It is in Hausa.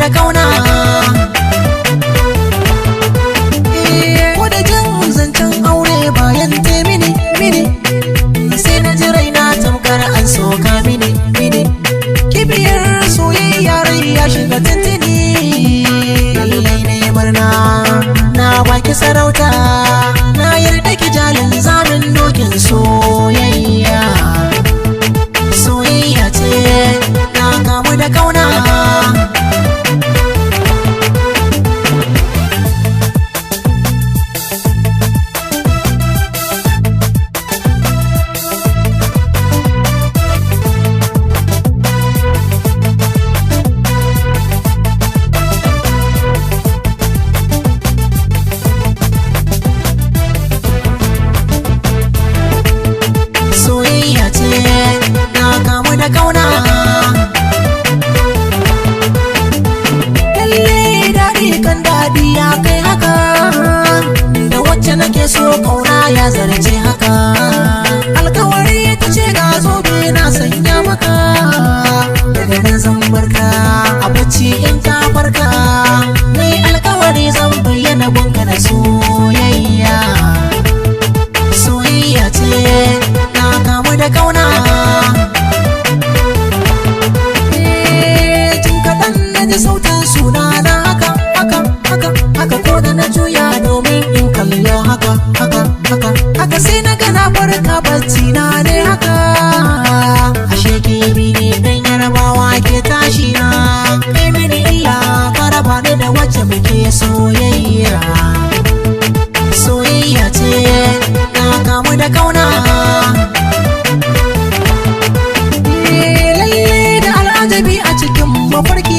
da kauna. Ko da jin zancen aure bayan te mini sai na ji raina tamkar an soka mini kibiyar soyayya rai ya shiga tintini. Lallai ne murna na baki sarauta, na yarda ki jalin zamin dokin soyayya. Soyayya ce na kamu da kauna. Soyayya ce na kamu da kauna. Lalle daɗi kan daɗi ya kai haka, da wacce nake so kauna ya zarce haka. Alkawari ta ce ga zobe na sanya maka, daga nan zan barka a bacci in ta farka. Mai alkawari zan bayyana gunka da soyayya. Soyayya ce na kamu da kauna. Jin kaɗan na ji sautin suna na haka ko da na juya domin in kallo haka sai na gana farka bacci na ne haka. Ashe kibi ne dan yarabawa ke tashi na, kai mini illa ka raba ni da wacce muke soyayya. Soyayya ce na kamu da kauna. Lalle da al'ajabi a cikin mafarki